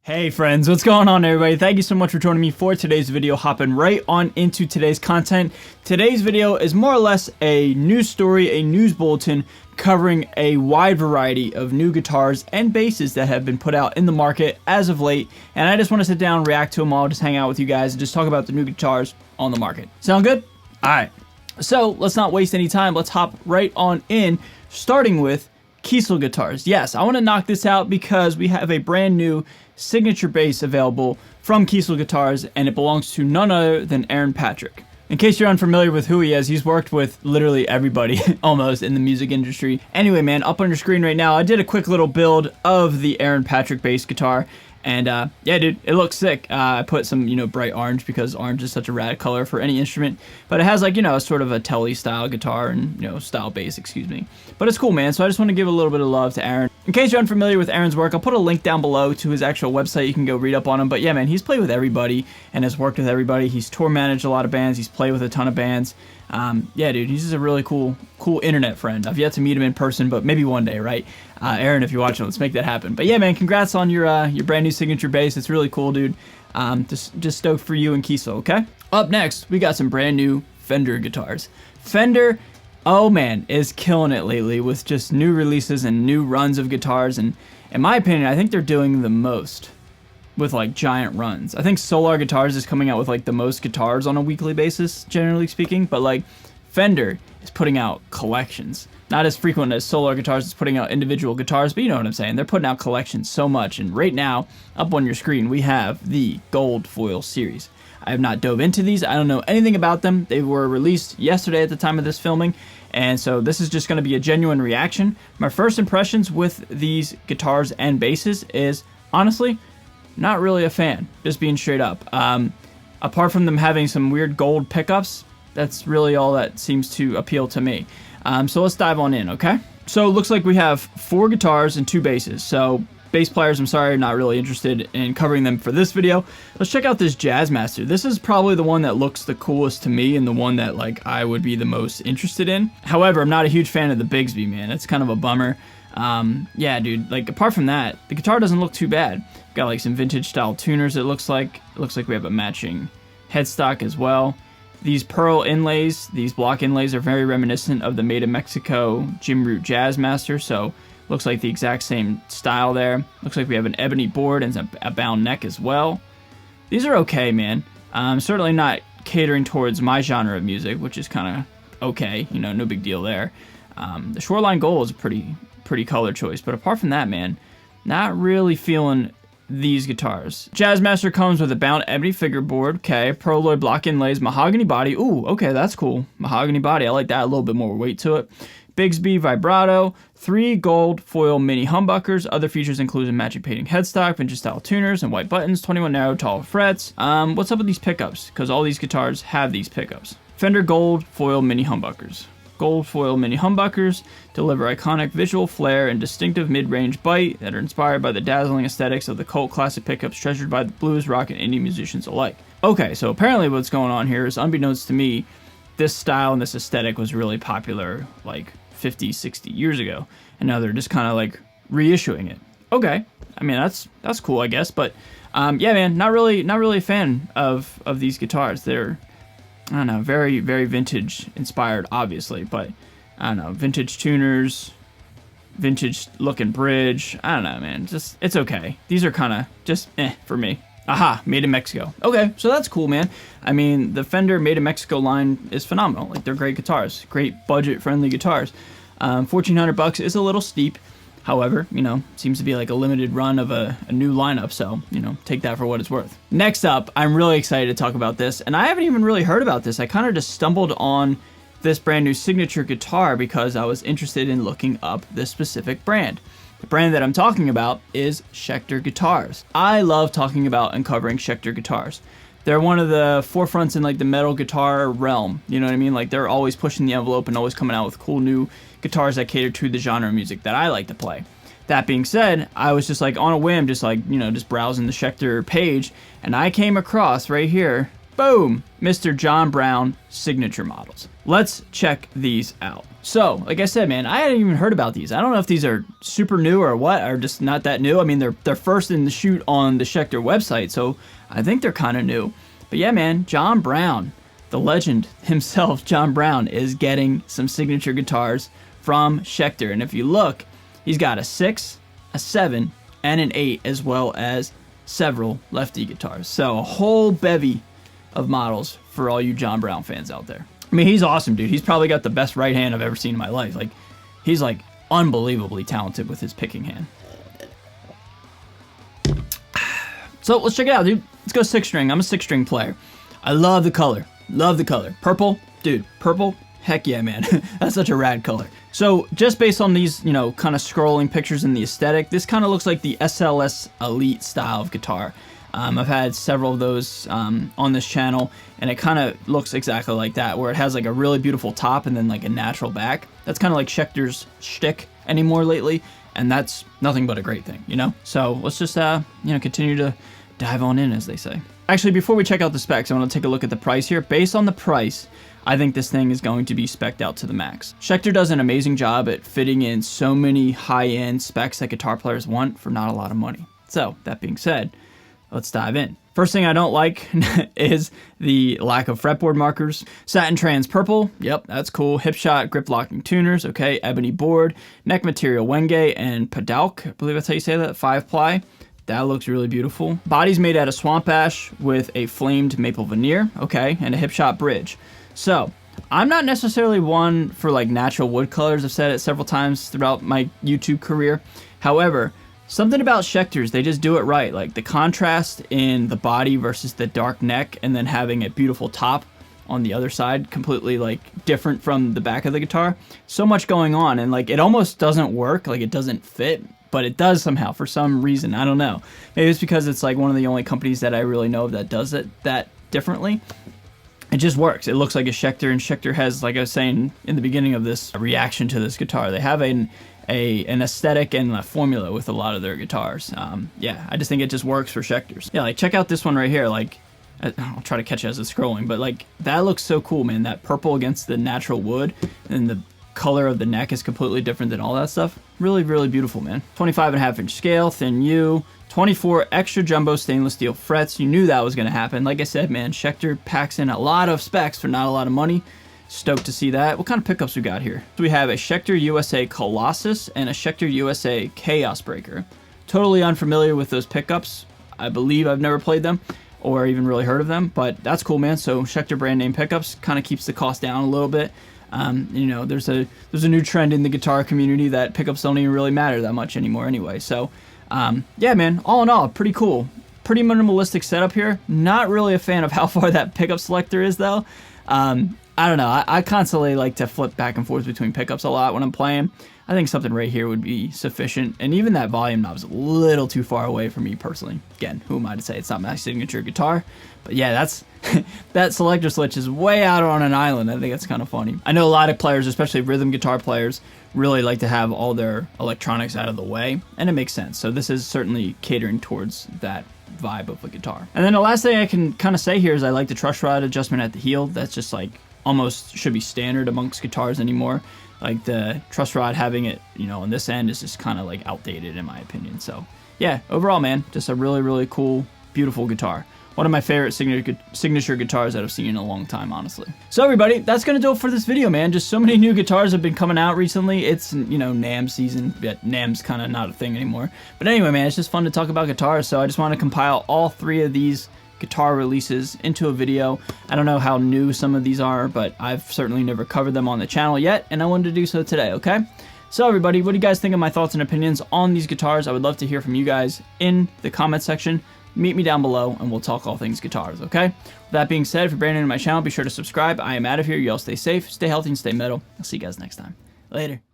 Hey friends, what's going on everybody? Thank you so much for joining me for today's video. Hopping right on into today's content. Today's video is more or less a news story, a news bulletin covering a wide variety of new guitars and basses that have been put out in the market as of late. And I just want to sit down, react to them all, just hang out with you guys and just talk about the new guitars on the market. Sound good? Alright, so let's not waste any time. Let's hop right on in, starting with Kiesel guitars. Yes, I want to knock this out because we have a brand new signature bass available from Kiesel Guitars, and it belongs to none other than Aaron Patrick. In case you're unfamiliar with who he is, he's worked with literally everybody almost in the music industry. Anyway, man, up on your screen right now, I did a quick little build of the Aaron Patrick bass guitar, and yeah, dude, it looks sick. I put some, bright orange because orange is such a rad color for any instrument, but it has like, sort of a telly style guitar and, style bass, excuse me. But it's cool, man, so I just want to give a little bit of love to Aaron. In case you're unfamiliar with Aaron's work, I'll put a link down below to his actual website. You can go read up on him. But yeah, man, he's played with everybody and has worked with everybody. He's tour managed a lot of bands. He's played with a ton of bands. Yeah, dude, he's just a really cool internet friend. I've yet to meet him in person, but maybe one day, right? Aaron, if you're watching, let's make that happen. But yeah, man, congrats on your brand new signature bass. It's really cool, dude. Just stoked for you and Kiesel, okay? Up next, we got some brand new Fender guitars. Fender, oh man, is killing it lately with just new releases and new runs of guitars. And in my opinion, I think they're doing the most with like giant runs. I think Solar Guitars is coming out with like the most guitars on a weekly basis, generally speaking. But like Fender is putting out collections. Not as frequent as Solar Guitars is putting out individual guitars, but you know what I'm saying. They're putting out collections so much. And right now, up on your screen, we have the Gold Foil series. I have not dove into these. I don't know anything about them. They were released yesterday at the time of this filming. And so this is just going to be a genuine reaction. My first impressions with these guitars and basses is, honestly, not really a fan, just being straight up. Apart from them having some weird gold pickups, that's really all that seems to appeal to me. So let's dive on in, okay? So it looks like we have 4 guitars and 2 basses. So bass players, I'm sorry, not really interested in covering them for this video. Let's check out this Jazzmaster. This is probably the one that looks the coolest to me and the one that like I would be the most interested in. However, I'm not a huge fan of the Bigsby, man. It's kind of a bummer. Yeah, dude, like apart from that, the guitar doesn't look too bad. Got like some vintage style tuners, it looks like. It looks like we have a matching headstock as well. These pearl inlays, these block inlays are very reminiscent of the Made in Mexico Jim Root Jazzmaster, so looks like the exact same style there. Looks like we have an ebony board and a bound neck as well. These are okay, man. Certainly not catering towards my genre of music, which is kind of okay, no big deal there. The Shoreline Gold is a pretty color choice, but apart from that, man, not really feeling these guitars. Jazzmaster comes with a bound ebony fingerboard, okay, Perloy block inlays, mahogany body. Ooh, okay, that's cool. Mahogany body, I like that, a little bit more weight to it. Bigsby vibrato, 3 gold foil mini humbuckers. Other features include a matching painting headstock, vintage style tuners, and white buttons, 21 narrow tall frets. What's up with these pickups? Because all these guitars have these pickups. Fender gold foil mini humbuckers. Gold foil mini humbuckers deliver iconic visual flair and distinctive mid-range bite that are inspired by the dazzling aesthetics of the cult classic pickups treasured by the blues, rock, and indie musicians alike. Okay, so apparently what's going on here is, unbeknownst to me, this style and this aesthetic was really popular like 50, 60 years ago, and now they're just kind of like reissuing it. Okay, I mean that's cool, I guess, but yeah, man, not really a fan of these guitars. They're, I don't know, very, very vintage inspired, obviously, but I don't know, vintage tuners, vintage looking bridge. I don't know, man, just, it's okay. These are kind of just for me. Aha, Made in Mexico. Okay, so that's cool, man. I mean, the Fender Made in Mexico line is phenomenal. Like, they're great guitars, great budget-friendly guitars. $1,400 is a little steep. However, seems to be like a limited run of a new lineup, so, take that for what it's worth. Next up, I'm really excited to talk about this, and I haven't even really heard about this. I kind of just stumbled on this brand new signature guitar because I was interested in looking up this specific brand. The brand that I'm talking about is Schecter Guitars. I love talking about and covering Schecter guitars. They're one of the forefronts in like the metal guitar realm, you know what I mean? Like they're always pushing the envelope and always coming out with cool new guitars that cater to the genre of music that I like to play. That being said, I was just like on a whim, just like, just browsing the Schecter page, and I came across right here, boom, Mr. John Brown signature models. Let's check these out. So, like I said, man, I hadn't even heard about these. I don't know if these are super new or what, or just not that new. I mean, they're first in the shoot on the Schecter website, so I think they're kind of new. But yeah, man, John Brown, the legend himself, John Brown, is getting some signature guitars from Schecter. And if you look, he's got a 6, a 7, and an 8, as well as several lefty guitars. So a whole bevy of models for all you John Brown fans out there. I mean, he's awesome, dude. He's probably got the best right hand I've ever seen in my life. Like, he's like unbelievably talented with his picking hand. So let's check it out, dude. Let's go 6-string. I'm a 6-string player. I love the color. Love the color. Purple, dude. Purple. Heck yeah, man. That's such a rad color. So just based on these, you know, kind of scrolling pictures in the aesthetic, this kind of looks like the SLS Elite style of guitar. I've had several of those on this channel, and it kind of looks exactly like that, where it has like a really beautiful top and then like a natural back. That's kind of like Schecter's shtick anymore lately, and that's nothing but a great thing, you know? So let's just, you know, continue to dive on in, as they say. Actually, before we check out the specs, I want to take a look at the price here. Based on the price, I think this thing is going to be spec'd out to the max. Schecter does an amazing job at fitting in so many high-end specs that guitar players want for not a lot of money. So, that being said, let's dive in. First thing I don't like is the lack of fretboard markers. Satin trans purple, yep, that's cool. Hipshot grip locking tuners, okay. Ebony board, neck material Wenge and Padalk, I believe that's how you say that, 5-ply. That looks really beautiful. Body's made out of swamp ash with a flamed maple veneer, okay, and a Hipshot bridge. So, I'm not necessarily one for like natural wood colors. I've said it several times throughout my YouTube career. However, something about Schecter's, they just do it right. Like the contrast in the body versus the dark neck, and then having a beautiful top on the other side, completely like different from the back of the guitar. So much going on, and like it almost doesn't work, like it doesn't fit, but it does somehow for some reason. I don't know. Maybe it's because it's like one of the only companies that I really know of that does it that differently. It just works. It looks like a Schecter, and Schecter has, like I was saying in the beginning of this, a reaction to this guitar. They have an aesthetic and a formula with a lot of their guitars. Yeah, I just think it just works for Schecters. Yeah, like check out this one right here. Like, I'll try to catch it as it's scrolling, but like that looks so cool, man. That purple against the natural wood, and the color of the neck is completely different than all that stuff. Really, really beautiful, man. 25.5-inch scale, thin U, 24 extra jumbo stainless steel frets. You knew that was going to happen. Like I said, man, Schecter packs in a lot of specs for not a lot of money. Stoked to see that. What kind of pickups we got here? So we have a Schecter USA Colossus and a Schecter USA Chaos Breaker. Totally unfamiliar with those pickups. I believe I've never played them or even really heard of them, but that's cool, man. So Schecter brand name pickups kind of keeps the cost down a little bit. You know, there's a new trend in the guitar community that pickups don't even really matter that much anymore anyway. So, yeah, man, all in all, pretty cool. Pretty minimalistic setup here. Not really a fan of how far that pickup selector is, though. I don't know. I constantly like to flip back and forth between pickups a lot when I'm playing. I think something right here would be sufficient. And even that volume knob's a little too far away for me personally. Again, who am I to say it's not my signature guitar? But yeah, that's that selector switch is way out on an island. I think it's kind of funny. I know a lot of players, especially rhythm guitar players, really like to have all their electronics out of the way, and it makes sense. So this is certainly catering towards that vibe of a guitar. And then the last thing I can kind of say here is I like the truss rod adjustment at the heel. That's just like almost should be standard amongst guitars anymore. Like the truss rod having it, you know, on this end is just kind of like outdated in my opinion. So yeah, overall, man, just a really, really cool, beautiful guitar. One of my favorite signature guitars that I've seen in a long time, honestly. So everybody, that's going to do it for this video, man. Just so many new guitars have been coming out recently. It's, you know, NAMM season, yet NAMM's kind of not a thing anymore. But anyway, man, it's just fun to talk about guitars, so I just want to compile all 3 of these guitar releases into a video. I don't know how new some of these are, but I've certainly never covered them on the channel yet, and I wanted to do so today, okay? So everybody, what do you guys think of my thoughts and opinions on these guitars? I would love to hear from you guys in the comment section. Meet me down below and we'll talk all things guitars, okay? With that being said, if you're brand new to my channel, be sure to subscribe. I am out of here. You all stay safe, stay healthy, and stay metal. I'll see you guys next time. Later.